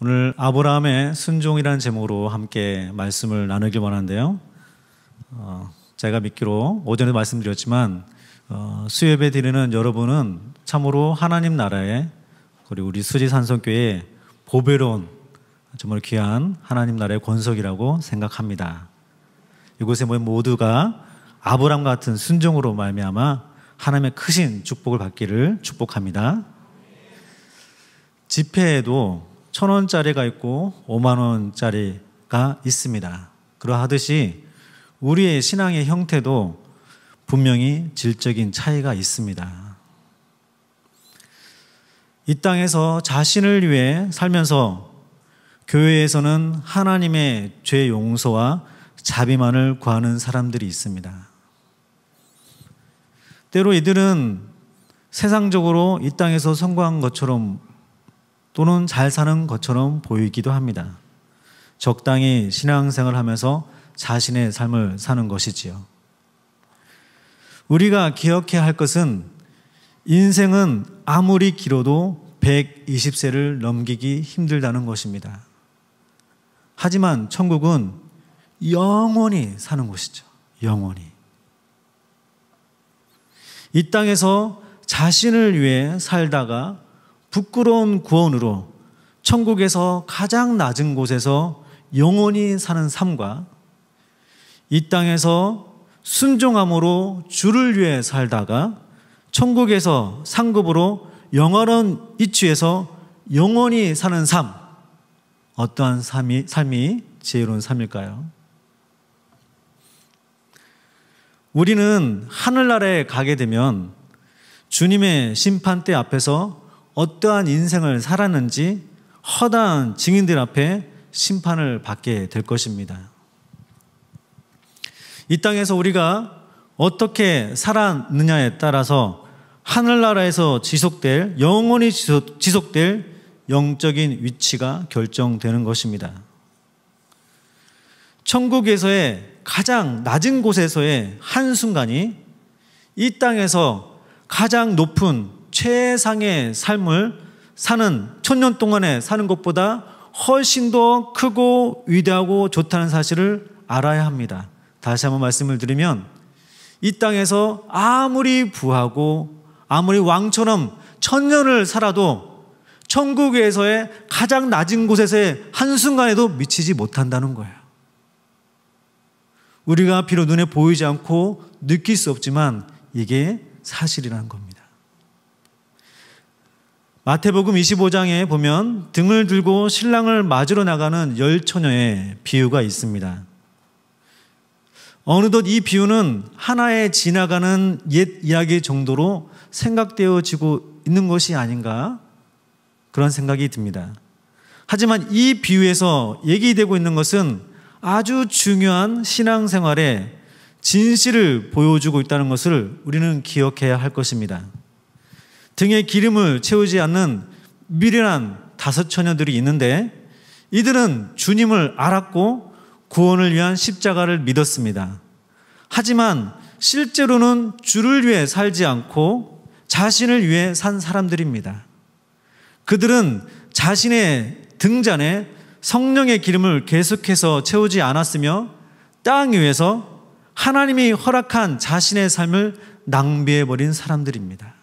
오늘 아브라함의 순종이라는 제목으로 함께 말씀을 나누길 원하는데요. 제가 믿기로 오전에 말씀드렸지만 수요예배 드리는 여러분은 참으로 하나님 나라에 그리고 우리 수지산성교회의 보배로운 정말 귀한 하나님 나라의 권속이라고 생각합니다. 이곳에 모인 모두가 아브라함 같은 순종으로 말미암아 하나님의 크신 축복을 받기를 축복합니다. 지폐에도 1,000원짜리가 있고 50,000원짜리가 있습니다. 그러하듯이 우리의 신앙의 형태도 분명히 질적인 차이가 있습니다. 이 땅에서 자신을 위해 살면서 교회에서는 하나님의 죄 용서와 자비만을 구하는 사람들이 있습니다. 때로 이들은 세상적으로 이 땅에서 성공한 것처럼 또는 잘 사는 것처럼 보이기도 합니다. 적당히 신앙생활을 하면서 자신의 삶을 사는 것이지요. 우리가 기억해야 할 것은 인생은 아무리 길어도 120세를 넘기기 힘들다는 것입니다. 하지만 천국은 영원히 사는 곳이죠. 영원히. 이 땅에서 자신을 위해 살다가 부끄러운 구원으로 천국에서 가장 낮은 곳에서 영원히 사는 삶과 이 땅에서 순종함으로 주를 위해 살다가 천국에서 상급으로 영원한 이치에서 영원히 사는 삶, 어떠한 삶이 지혜로운 삶일까요? 우리는 하늘나라에 가게 되면 주님의 심판대 앞에서 어떠한 인생을 살았는지 허다한 증인들 앞에 심판을 받게 될 것입니다. 이 땅에서 우리가 어떻게 살았느냐에 따라서 하늘나라에서 영원히 지속될 영적인 위치가 결정되는 것입니다. 천국에서의 가장 낮은 곳에서의 한순간이 이 땅에서 가장 높은 최상의 삶을 사는 천년 동안에 사는 것보다 훨씬 더 크고 위대하고 좋다는 사실을 알아야 합니다. 다시 한번 말씀을 드리면 이 땅에서 아무리 부하고 아무리 왕처럼 천년을 살아도 천국에서의 가장 낮은 곳에서의 한순간에도 미치지 못한다는 거예요. 우리가 비록 눈에 보이지 않고 느낄 수 없지만 이게 사실이라는 겁니다. 마태복음 25장에 보면 등을 들고 신랑을 맞으러 나가는 10처녀의 비유가 있습니다. 어느덧 이 비유는 하나의 지나가는 옛 이야기 정도로 생각되어지고 있는 것이 아닌가 그런 생각이 듭니다. 하지만 이 비유에서 얘기되고 있는 것은 아주 중요한 신앙생활의 진실을 보여주고 있다는 것을 우리는 기억해야 할 것입니다. 등에 기름을 채우지 않는 미련한 5처녀들이 있는데 이들은 주님을 알았고 구원을 위한 십자가를 믿었습니다. 하지만 실제로는 주를 위해 살지 않고 자신을 위해 산 사람들입니다. 그들은 자신의 등잔에 성령의 기름을 계속해서 채우지 않았으며 땅 위에서 하나님이 허락한 자신의 삶을 낭비해버린 사람들입니다.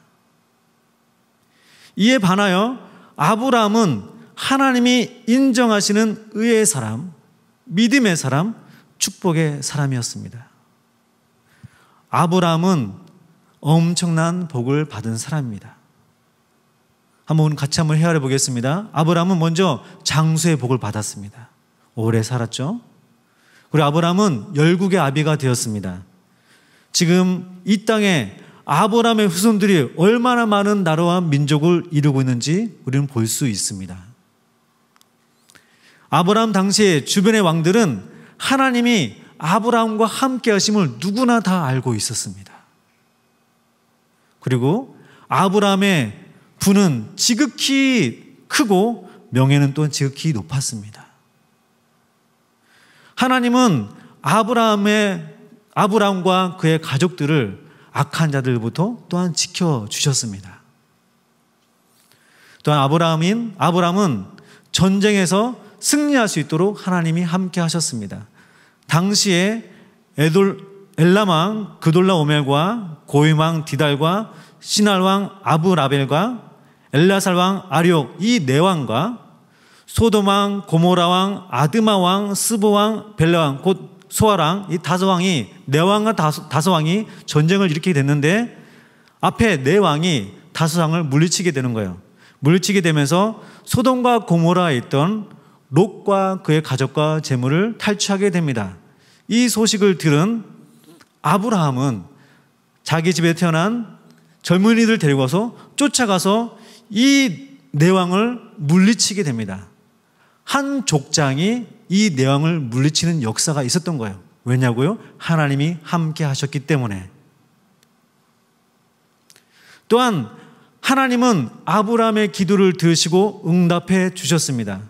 이에 반하여 아브라함은 하나님이 인정하시는 의의 사람, 믿음의 사람, 축복의 사람이었습니다. 아브라함은 엄청난 복을 받은 사람입니다. 같이 한번 헤아려 보겠습니다. 아브라함은 먼저 장수의 복을 받았습니다. 오래 살았죠. 그리고 아브라함은 열국의 아비가 되었습니다. 지금 이 땅에 아브라함의 후손들이 얼마나 많은 나라와 민족을 이루고 있는지 우리는 볼 수 있습니다. 아브라함 당시에 주변의 왕들은 하나님이 아브라함과 함께 하심을 누구나 다 알고 있었습니다. 그리고 아브라함의 부는 지극히 크고 명예는 또 지극히 높았습니다. 하나님은 아브라함과 그의 가족들을 악한 자들부터 또한 지켜주셨습니다. 또한 아브라함은 전쟁에서 승리할 수 있도록 하나님이 함께 하셨습니다. 당시에 엘람왕 그돌라오멜과 고임왕 디달과 시날왕 아브라벨과 엘라살왕 아리옥 이 네 왕과 소돔왕 고모라왕 아드마왕 스보왕 벨라왕 곧 소아랑 이 다섯 왕이 네 왕과 다섯 왕이 전쟁을 일으키게 됐는데 앞에 네 왕이 다섯 왕을 물리치게 되는 거예요. 물리치게 되면서 소돔과 고모라에 있던 롯과 그의 가족과 재물을 탈취하게 됩니다. 이 소식을 들은 아브라함은 자기 집에 태어난 젊은이들 데리고 와서 쫓아가서 이 네 왕을 물리치게 됩니다. 한 족장이 이 네 왕을 물리치는 역사가 있었던 거예요. 왜냐고요? 하나님이 함께 하셨기 때문에. 또한 하나님은 아브라함의 기도를 들으시고 응답해 주셨습니다.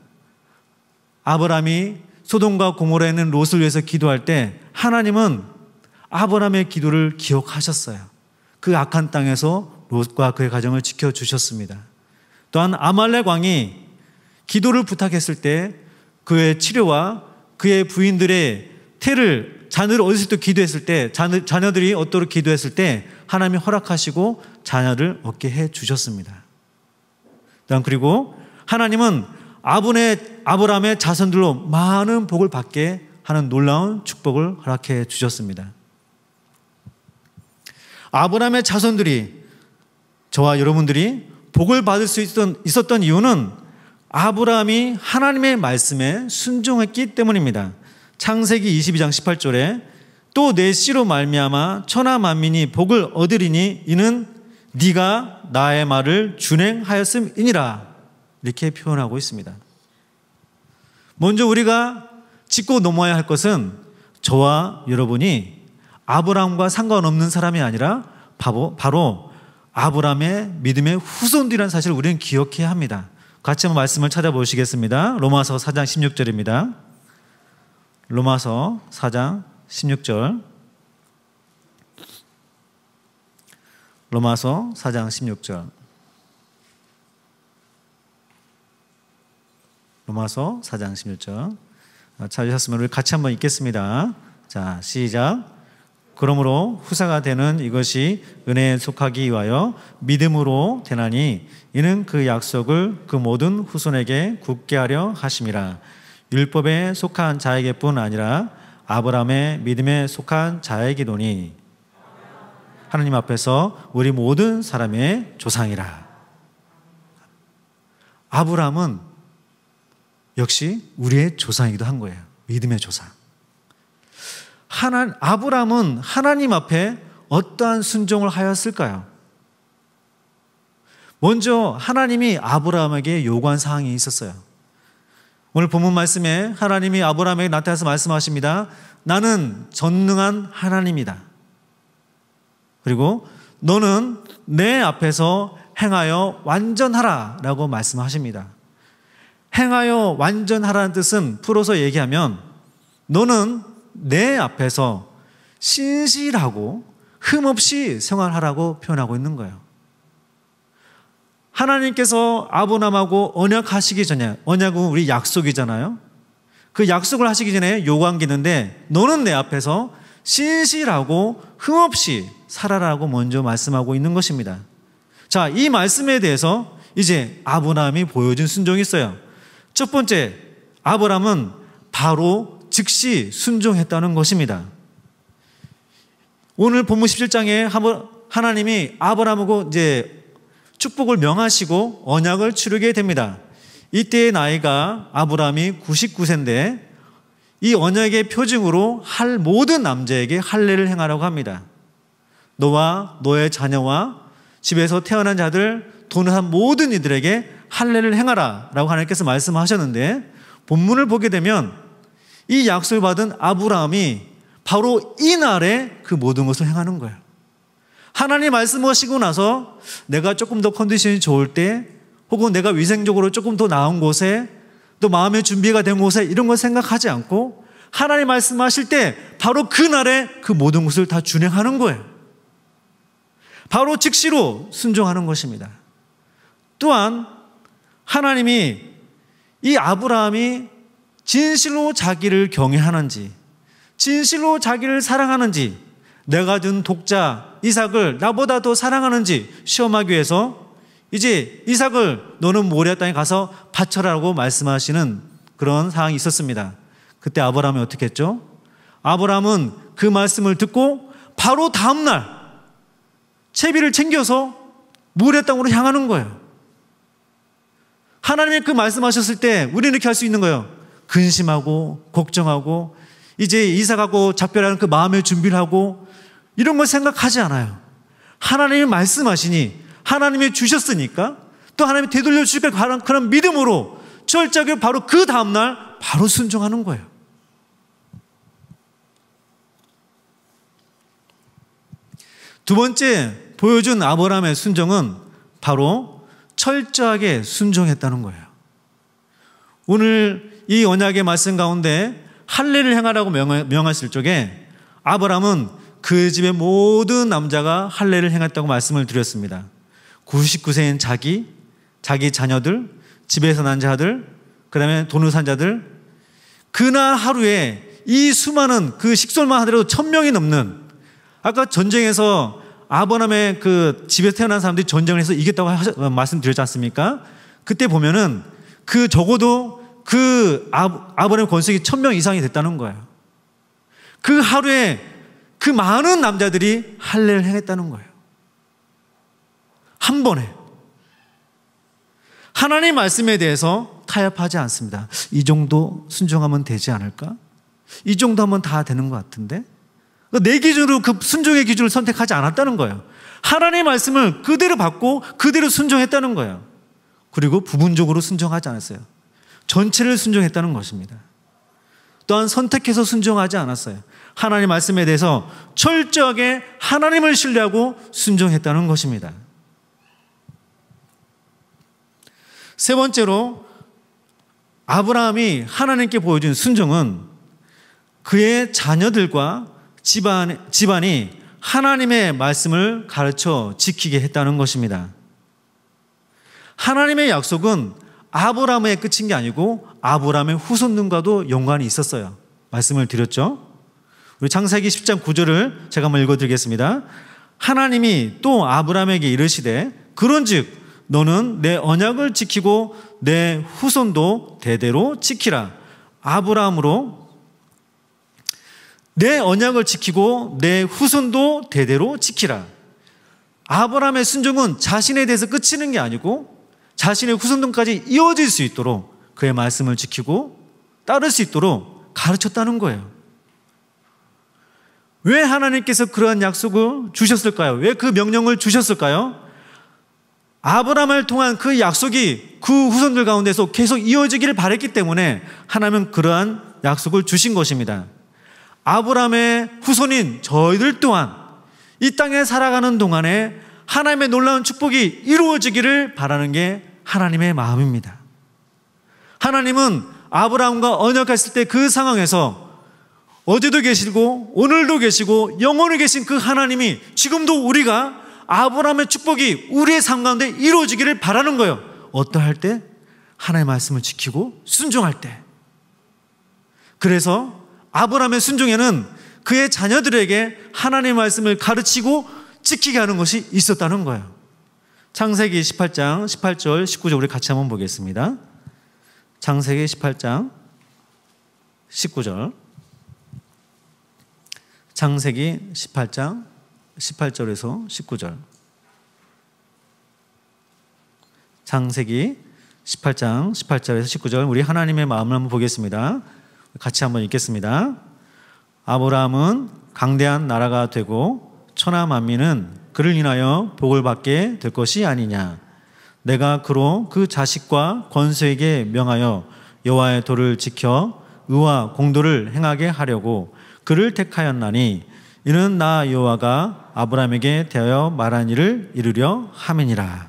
아브라함이 소돔과 고모라에 있는 롯을 위해서 기도할 때 하나님은 아브라함의 기도를 기억하셨어요. 그 악한 땅에서 롯과 그의 가정을 지켜주셨습니다. 또한 아말렉 왕이 기도를 부탁했을 때 그의 치료와 그의 부인들의 자녀를 어렸을 때 기도했을 때 자녀들이 얻도록 기도했을 때 하나님이 허락하시고 자녀를 얻게 해주셨습니다. 또한 그리고 하나님은 아브라함의 자손들로 많은 복을 받게 하는 놀라운 축복을 허락해 주셨습니다. 아브라함의 자손들이 저와 여러분들이 복을 받을 수 있었던 이유는 아브라함이 하나님의 말씀에 순종했기 때문입니다. 창세기 22장 18절에 또 내 씨로 말미암아 천하 만민이 복을 얻으리니 이는 네가 나의 말을 준행하였음이니라 이렇게 표현하고 있습니다. 먼저 우리가 짚고 넘어야 할 것은 저와 여러분이 아브라함과 상관없는 사람이 아니라 바로 아브라함의 믿음의 후손들이라는 사실을 우리는 기억해야 합니다. 같이 한번 말씀을 찾아보시겠습니다. 로마서 4장 16절입니다. 로마서 4장 16절. 로마서 4장 16절. 로마서 4장 16절. 찾으셨으면 우리 같이 한번 읽겠습니다. 자, 시작. 그러므로 후사가 되는 이것이 은혜에 속하기 위하여 믿음으로 되나니 이는 그 약속을 그 모든 후손에게 굳게 하려 하심이라. 율법에 속한 자에게뿐 아니라 아브라함의 믿음에 속한 자에게도니 하나님 앞에서 우리 모든 사람의 조상이라. 아브라함은 역시 우리의 조상이기도 한 거예요. 믿음의 조상. 아브라함은 하나님 앞에 어떠한 순종을 하였을까요? 먼저 하나님이 아브라함에게 요구한 사항이 있었어요. 오늘 본문 말씀에 하나님이 아브라함에게 나타나서 말씀하십니다. 나는 전능한 하나님이다. 그리고 너는 내 앞에서 행하여 완전하라 라고 말씀하십니다. 행하여 완전하라는 뜻은 풀어서 얘기하면 너는 내 앞에서 신실하고 흠없이 생활하라고 표현하고 있는 거예요. 하나님께서 아브라함하고 언약하시기 전에, 언약은 우리 약속이잖아요. 그 약속을 하시기 전에 요구한 게 있는데 너는 내 앞에서 신실하고 흠없이 살아라고 먼저 말씀하고 있는 것입니다. 자, 이 말씀에 대해서 이제 아브라함이 보여준 순종이 있어요. 첫 번째, 아브라함은 바로 즉시 순종했다는 것입니다. 오늘 본문 17장에 하나님이 아브라함하고 이제 축복을 명하시고 언약을 치르게 됩니다. 이때의 나이가 아브라함이 99세인데 이 언약의 표징으로 모든 남자에게 할례를 행하라고 합니다. 너와 너의 자녀와 집에서 태어난 자들 돈을 한 모든 이들에게 할례를 행하라 라고 하나님께서 말씀하셨는데 본문을 보게 되면 이 약속을 받은 아브라함이 바로 이날에 그 모든 것을 행하는 거예요. 하나님 말씀하시고 나서 내가 조금 더 컨디션이 좋을 때 혹은 내가 위생적으로 조금 더 나은 곳에 또 마음의 준비가 된 곳에 이런 걸 생각하지 않고 하나님 말씀하실 때 바로 그날에 그 모든 것을 다 준행하는 거예요. 바로 즉시로 순종하는 것입니다. 또한 하나님이 이 아브라함이 진실로 자기를 경외하는지, 진실로 자기를 사랑하는지, 내가 둔 독자 이삭을 나보다 더 사랑하는지 시험하기 위해서 이제 이삭을 너는 모리아 땅에 가서 바쳐라라고 말씀하시는 그런 상황이 있었습니다. 그때 아브라함이 어떻게 했죠? 아브라함은 그 말씀을 듣고 바로 다음날 채비를 챙겨서 모리아 땅으로 향하는 거예요. 하나님이 그 말씀하셨을 때 우리는 이렇게 할 수 있는 거예요. 근심하고 걱정하고 이제 이삭하고 작별하는 그 마음의 준비를 하고 이런 걸 생각하지 않아요. 하나님이 말씀하시니 하나님이 주셨으니까 또 하나님이 되돌려 주실 그런 믿음으로 철저하게 바로 그 다음날 바로 순종하는 거예요. 두 번째 보여준 아브라함의 순종은 바로 철저하게 순종했다는 거예요. 오늘 이 언약의 말씀 가운데 할례를 행하라고 명하실 적에 아브라함은 그 집의 모든 남자가 할례를 행했다고 말씀을 드렸습니다. 99세인 자기 자녀들, 집에서 난 자들, 그 다음에 돈을 산 자들, 그날 하루에 이 수많은 그 식솔만 하더라도 1000명이 넘는, 아까 전쟁에서 아브라함의 그 집에서 태어난 사람들이 전쟁을 해서 이겼다고 말씀드렸지 않습니까? 그때 보면은 그 적어도 그 아브라함의 권속이 1000명 이상이 됐다는 거예요. 그 하루에 그 많은 남자들이 할례를 행했다는 거예요. 한 번에. 하나님 말씀에 대해서 타협하지 않습니다. 이 정도 순종하면 되지 않을까? 이 정도 하면 다 되는 것 같은데? 내 기준으로 그 순종의 기준을 선택하지 않았다는 거예요. 하나님의 말씀을 그대로 받고 그대로 순종했다는 거예요. 그리고 부분적으로 순종하지 않았어요. 전체를 순종했다는 것입니다. 또한 선택해서 순종하지 않았어요. 하나님의 말씀에 대해서 철저하게 하나님을 신뢰하고 순종했다는 것입니다. 세 번째로 아브라함이 하나님께 보여준 순종은 그의 자녀들과 집안이 하나님의 말씀을 가르쳐 지키게 했다는 것입니다. 하나님의 약속은 아브라함의 끝인 게 아니고 아브라함의 후손들과도 연관이 있었어요. 말씀을 드렸죠. 우리 창세기 10장 9절을 제가 한번 읽어드리겠습니다. 하나님이 또 아브라함에게 이르시되 그런즉 너는 내 언약을 지키고 내 후손도 대대로 지키라. 아브라함으로 내 언약을 지키고 내 후손도 대대로 지키라. 아브라함의 순종은 자신에 대해서 끝이는 게 아니고 자신의 후손들까지 이어질 수 있도록 그의 말씀을 지키고 따를 수 있도록 가르쳤다는 거예요. 왜 하나님께서 그러한 약속을 주셨을까요? 왜 그 명령을 주셨을까요? 아브라함을 통한 그 약속이 그 후손들 가운데서 계속 이어지기를 바랬기 때문에 하나님은 그러한 약속을 주신 것입니다. 아브라함의 후손인 저희들 또한 이 땅에 살아가는 동안에 하나님의 놀라운 축복이 이루어지기를 바라는 게 하나님의 마음입니다. 하나님은 아브라함과 언약했을 때 그 상황에서 어제도 계시고 오늘도 계시고 영원히 계신 그 하나님이 지금도 우리가 아브라함의 축복이 우리의 삶 가운데 이루어지기를 바라는 거예요. 어떠할 때? 하나님의 말씀을 지키고 순종할 때. 그래서 아브라함의 순종에는 그의 자녀들에게 하나님의 말씀을 가르치고 지키게 하는 것이 있었다는 거예요. 창세기 18장 18절 19절 우리 같이 한번 보겠습니다. 창세기 18장 19절 창세기 18장 18절에서 19절 창세기 18장 18절에서 19절 우리 하나님의 마음을 한번 보겠습니다. 같이 한번 읽겠습니다. 아브라함은 강대한 나라가 되고 천하 만민은 그를 인하여 복을 받게 될 것이 아니냐. 내가 그로 그 자식과 권세에게 명하여 여호와의 도를 지켜 의와 공도를 행하게 하려고 그를 택하였나니 이는 나 여호와가 아브라함에게 대하여 말한 일을 이루려 함이니라.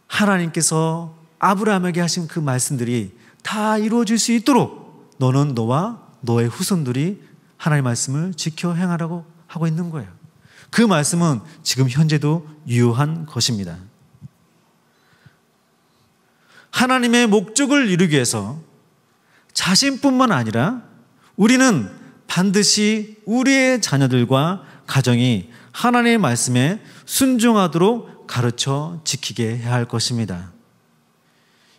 하나님께서 아브라함에게 하신 그 말씀들이 다 이루어질 수 있도록 너는 너와 너의 후손들이 하나님의 말씀을 지켜 행하라고 하고 있는 거예요. 그 말씀은 지금 현재도 유효한 것입니다. 하나님의 목적을 이루기 위해서 자신뿐만 아니라 우리는 반드시 우리의 자녀들과 가정이 하나님의 말씀에 순종하도록 가르쳐 지키게 해야 할 것입니다.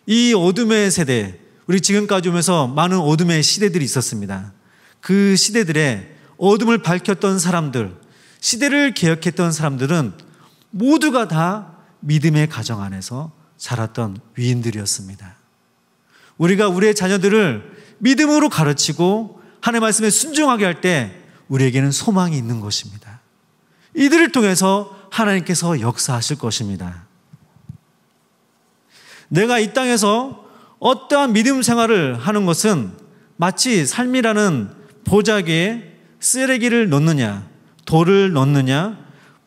이 어둠의 세대, 우리 지금까지 오면서 많은 어둠의 시대들이 있었습니다. 그 시대들의 어둠을 밝혔던 사람들, 시대를 개혁했던 사람들은 모두가 다 믿음의 가정 안에서 자랐던 위인들이었습니다. 우리가 우리의 자녀들을 믿음으로 가르치고 하나님의 말씀에 순종하게 할 때 우리에게는 소망이 있는 것입니다. 이들을 통해서 하나님께서 역사하실 것입니다. 내가 이 땅에서 어떠한 믿음 생활을 하는 것은 마치 삶이라는 보자기에 쓰레기를 넣느냐, 돌을 넣느냐,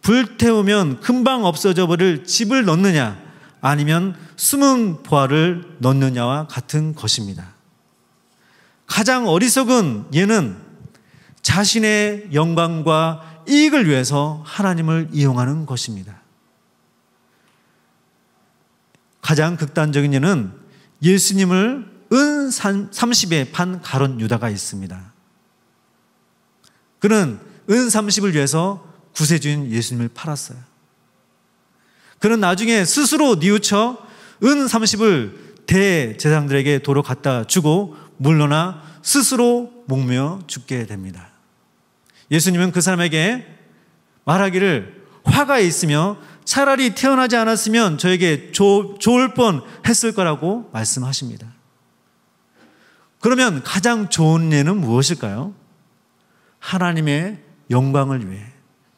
불태우면 금방 없어져 버릴 집을 넣느냐, 아니면 숨은 보화를 넣느냐와 같은 것입니다. 가장 어리석은 예는 자신의 영광과 이익을 위해서 하나님을 이용하는 것입니다. 가장 극단적인 예는 예수님을 은 30에 판 가룟 유다가 있습니다. 그는 은 30을 위해서 구세주인 예수님을 팔았어요. 그는 나중에 스스로 뉘우쳐 은 30을 대제사장들에게 도로 갖다 주고 물러나 스스로 목매어 죽게 됩니다. 예수님은 그 사람에게 말하기를 화가 있으며 차라리 태어나지 않았으면 저에게 좋을 뻔 했을 거라고 말씀하십니다. 그러면 가장 좋은 예는 무엇일까요? 하나님의 영광을 위해,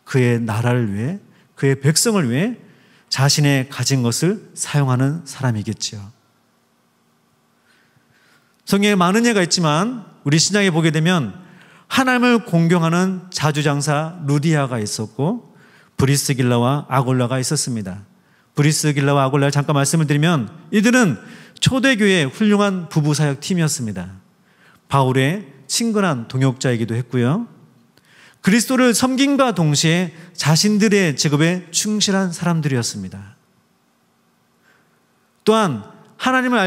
그의 나라를 위해, 그의 백성을 위해 자신의 가진 것을 사용하는 사람이겠지요. 성경에 많은 예가 있지만 우리 신약에 보게 되면 하나님을 공경하는 자주장사 루디아가 있었고 브리스길라와 아골라가 있었습니다. 브리스길라와 아골라 잠깐 말씀을 드리면 이들은 초대교회의 훌륭한 부부사역 팀이었습니다. 바울의 친근한 동역자이기도 했고요. 그리스도를 섬김과 동시에 자신들의 직업에 충실한 사람들이었습니다. 또한 하나님을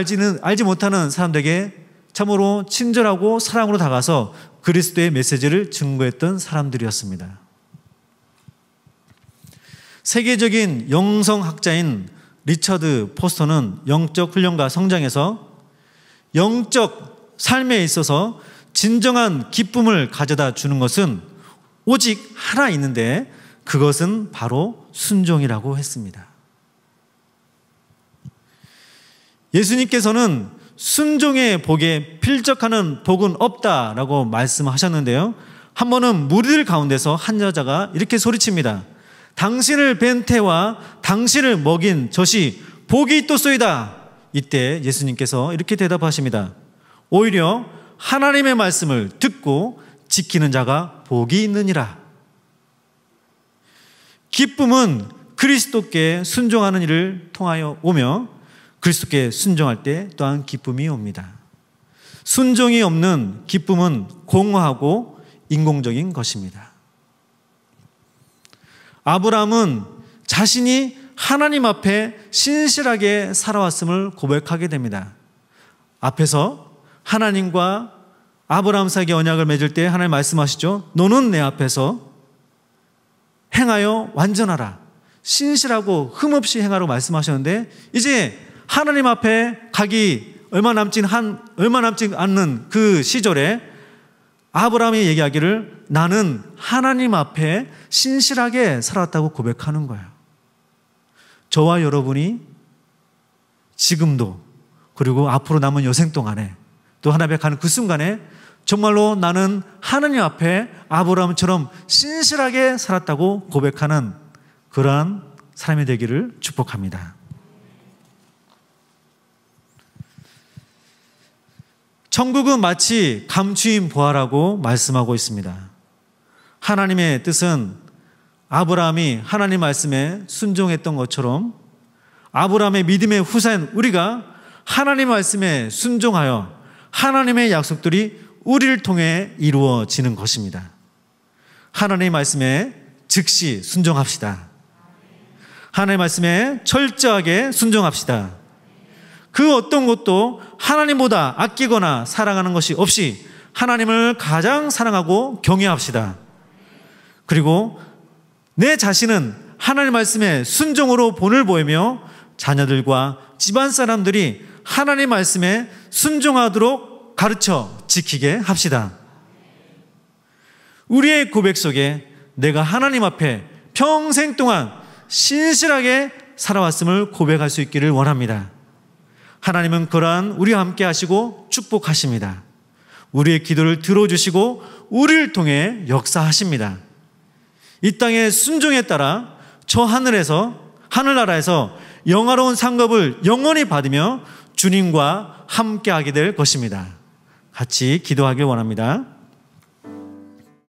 알지 못하는 사람들에게 참으로 친절하고 사랑으로 다가서 그리스도의 메시지를 증거했던 사람들이었습니다. 세계적인 영성학자인 리처드 포스터는 영적 훈련과 성장에서 영적 삶에 있어서 진정한 기쁨을 가져다 주는 것은 오직 하나 있는데 그것은 바로 순종이라고 했습니다. 예수님께서는 순종의 복에 필적하는 복은 없다라고 말씀하셨는데요. 한 번은 무리들 가운데서 한 여자가 이렇게 소리칩니다. 당신을 뵌 태와 당신을 먹인 젖이 복이 있도소이다. 이때 예수님께서 이렇게 대답하십니다. 오히려 하나님의 말씀을 듣고 지키는 자가 복이 있느니라. 기쁨은 그리스도께 순종하는 일을 통하여 오며 그리스도께 순종할 때 또한 기쁨이 옵니다. 순종이 없는 기쁨은 공허하고 인공적인 것입니다. 아브라함은 자신이 하나님 앞에 신실하게 살아왔음을 고백하게 됩니다. 앞에서 하나님과 아브라함 사이의 언약을 맺을 때 하나님 말씀하시죠. 너는 내 앞에서 행하여 완전하라. 신실하고 흠없이 행하라고 말씀하셨는데 이제 하나님 앞에 가기 얼마 남지 않는 그 시절에 아브라함이 얘기하기를 나는 하나님 앞에 신실하게 살았다고 고백하는 거예요. 저와 여러분이 지금도 그리고 앞으로 남은 여생 동안에 또 하나님 앞에 가는 그 순간에 정말로 나는 하나님 앞에 아브라함처럼 신실하게 살았다고 고백하는 그러한 사람이 되기를 축복합니다. 천국은 마치 감추인 보화라고 말씀하고 있습니다. 하나님의 뜻은 아브라함이 하나님 말씀에 순종했던 것처럼 아브라함의 믿음의 후사인 우리가 하나님 말씀에 순종하여 하나님의 약속들이 우리를 통해 이루어지는 것입니다. 하나님의 말씀에 즉시 순종합시다. 하나님의 말씀에 철저하게 순종합시다. 그 어떤 것도 하나님보다 아끼거나 사랑하는 것이 없이 하나님을 가장 사랑하고 경외합시다. 그리고 내 자신은 하나님 말씀에 순종으로 본을 보이며 자녀들과 집안 사람들이 하나님 말씀에 순종하도록 가르쳐 지키게 합시다. 우리의 고백 속에 내가 하나님 앞에 평생 동안 신실하게 살아왔음을 고백할 수 있기를 원합니다. 하나님은 그러한 우리와 함께 하시고 축복하십니다. 우리의 기도를 들어주시고 우리를 통해 역사하십니다. 이 땅의 순종에 따라 저 하늘나라에서 영화로운 상급을 영원히 받으며 주님과 함께하게 될 것입니다. 같이 기도하길 원합니다.